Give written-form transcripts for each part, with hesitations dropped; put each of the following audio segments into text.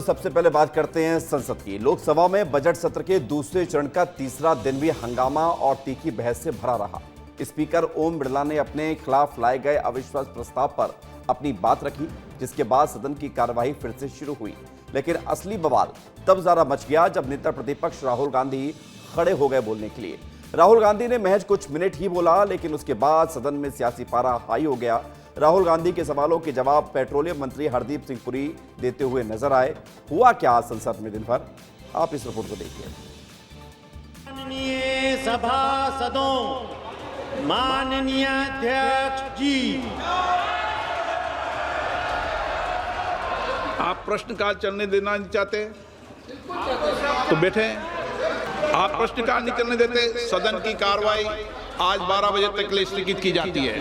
सबसे पहले बात करते हैं संसद की। लोकसभा में बजट सत्र के दूसरे चरण का तीसरा दिन भी हंगामा और तीखी बहस से भरा रहा। स्पीकर ओम बिरला ने अपने खिलाफ लाए गए अविश्वास प्रस्ताव पर अपनी बात रखी, जिसके बाद सदन की कार्यवाही फिर से शुरू हुई। लेकिन असली बवाल तब जरा मच गया जब नेता प्रतिपक्ष राहुल गांधी खड़े हो गए बोलने के लिए। राहुल गांधी ने महज कुछ मिनट ही बोला, लेकिन उसके बाद सदन में सियासी पारा हाई हो गया। राहुल गांधी के सवालों के जवाब पेट्रोलियम मंत्री हरदीप सिंह पुरी देते हुए नजर आए। हुआ क्या संसद में दिन भर, आप इस रिपोर्ट को देखिए। माननीय सभासदों, माननीय अध्यक्ष जी, आप प्रश्नकाल चलने देना नहीं चाहते तो बैठे। आप प्रश्नकाल नहीं चलने देते, सदन की कार्रवाई आज 12 बजे तक के लिए स्थगित की जाती है।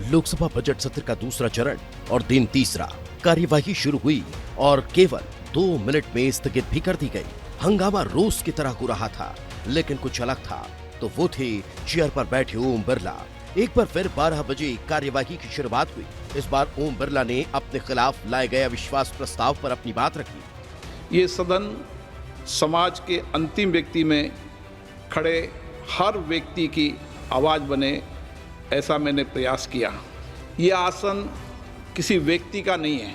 लोकसभा बजट सत्र का दूसरा चरण और दिन तीसरा, कार्यवाही शुरू हुई और केवल 2 मिनट में स्थगित भी कर दी गई। हंगामा रोज की तरह हो रहा था, लेकिन कुछ अलग था तो वो थे चेयर पर बैठे ओम बिरला। एक बार फिर 12 बजे कार्यवाही की शुरुआत हुई। इस बार ओम बिरला ने अपने खिलाफ लाए गए अविश्वास प्रस्ताव पर अपनी बात रखी। ये सदन समाज के अंतिम व्यक्ति में खड़े हर व्यक्ति की आवाज बने, ऐसा मैंने प्रयास किया। ये आसन किसी व्यक्ति का नहीं है,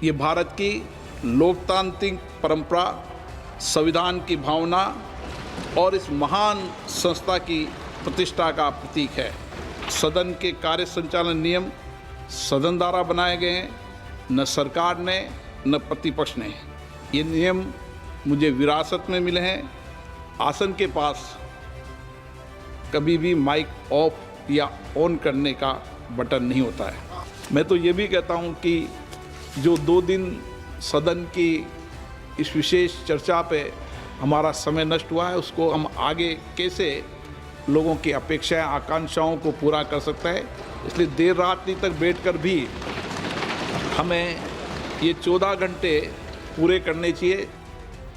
ये भारत की लोकतांत्रिक परंपरा, संविधान की भावना और इस महान संस्था की प्रतिष्ठा का प्रतीक है। सदन के कार्य संचालन नियम सदन द्वारा बनाए गए हैं, न सरकार ने न प्रतिपक्ष ने। ये नियम मुझे विरासत में मिले हैं। आसन के पास कभी भी माइक ऑफ या ऑन करने का बटन नहीं होता है। मैं तो ये भी कहता हूँ कि जो 2 दिन सदन की इस विशेष चर्चा पे हमारा समय नष्ट हुआ है, उसको हम आगे कैसे लोगों की अपेक्षाएं, आकांक्षाओं को पूरा कर सकते हैं। इसलिए देर रात्रि तक बैठकर भी हमें ये 14 घंटे पूरे करने चाहिए।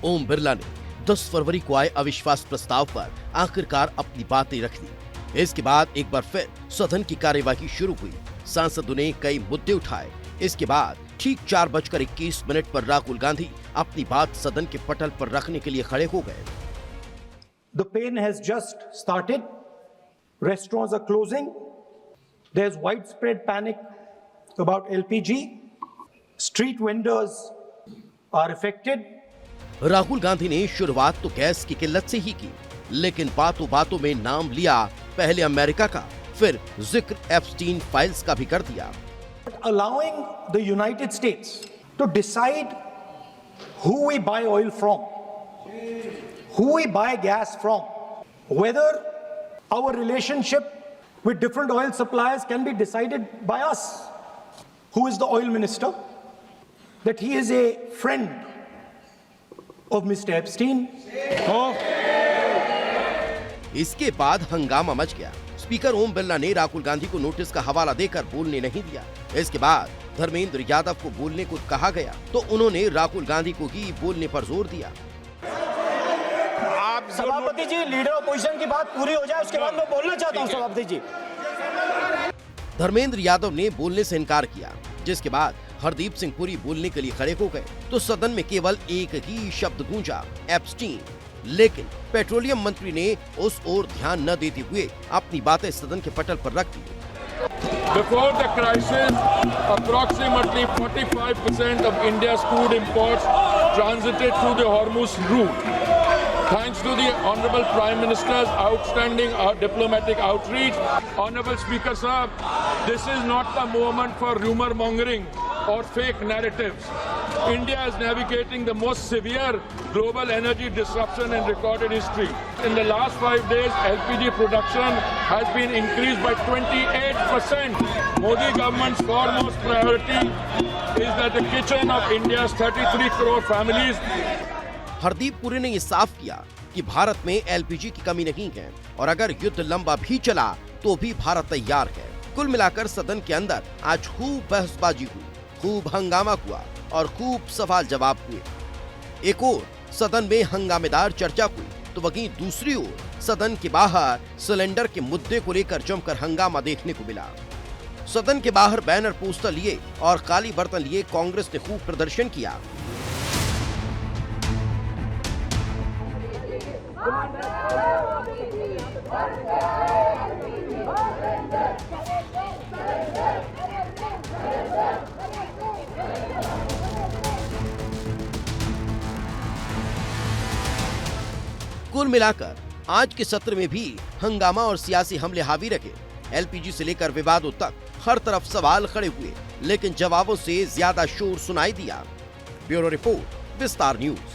ओम बिरला ने 10 फरवरी को आए अविश्वास प्रस्ताव पर आखिरकार अपनी बातें रख दी। इसके बाद एक बार फिर सदन की कार्यवाही शुरू हुई। सांसदों ने कई मुद्दे उठाए। इसके बाद ठीक 4:21 पर राहुल गांधी अपनी बात सदन के पटल पर रखने के लिए खड़े हो गए। The pain has just started. Restaurants are closing. There's widespread panic about LPG. Street vendors are affected. Rahul Gandhi ने शुरुआत तो गैस की किल्लत से ही की, लेकिन बातों बातों में नाम लिया पहले अमेरिका का, फिर जिक्र एप्स्टीन फाइल्स का भी कर दिया। Allowing the United States to decide who we buy oil from, who we buy gas from, whether our relationship with different oil suppliers can be decided by us. Who is the oil minister? That he is a friend of Mr. Epstein. इसके बाद हंगामा much गया। Speaker Om Birla ने राहुल गांधी को notice का हवाला देकर बोलने नहीं दिया। इसके बाद धर्मेंद्र यादव को बोलने को कहा गया तो उन्होंने राहुल गांधी को ही बोलने पर जोर दिया। सभापति जी, लीडर ऑपोजिशन की बात पूरी हो जाए, उसके बाद मैं बोलना चाहता हूं। सभापति जी, धर्मेंद्र यादव ने बोलने से इनकार किया, जिसके बाद हरदीप सिंह पुरी बोलने के लिए खड़े हो गए तो सदन में केवल एक ही शब्द गूंजा, एप्स्टीन। लेकिन पेट्रोलियम मंत्री ने उस ओर ध्यान न देते हुए अपनी बातें सदन के पटल पर रख दी। Before the crisis, approximately 45% of India's crude imports transited through the Hormuz route. Thanks to the Honorable Prime Minister's outstanding diplomatic outreach, Honorable Speaker Sahab, this is not the moment for rumor mongering or fake narratives. India is navigating the most severe global energy disruption in recorded history. In the last 5 days, LPG production has been increased by 28%. Modi government's foremost priority is that the kitchen of India's 33 crore families. Hardeep Puri ने ये साफ किया कि भारत में LPG की कमी नहीं है और अगर युद्ध लंबा भी चला तो भी भारत तैयार है। कुल मिलाकर सदन के अंदर आज खूब बहसबाजी हुई, खूब हंगामा हुआ और खूब सवाल जवाब हुए। एक ओर सदन में हंगामेदार चर्चा हुई तो वहीं दूसरी ओर सदन के बाहर सिलेंडर के मुद्दे को लेकर जमकर हंगामा देखने को मिला। सदन के बाहर बैनर पोस्टर लिए और काली बर्तन लिए कांग्रेस ने खूब प्रदर्शन किया। कुल मिलाकर आज के सत्र में भी हंगामा और सियासी हमले हावी रहे। एलपीजी से लेकर विवादों तक हर तरफ सवाल खड़े हुए, लेकिन जवाबों से ज्यादा शोर सुनाई दिया। ब्यूरो रिपोर्ट, विस्तार न्यूज।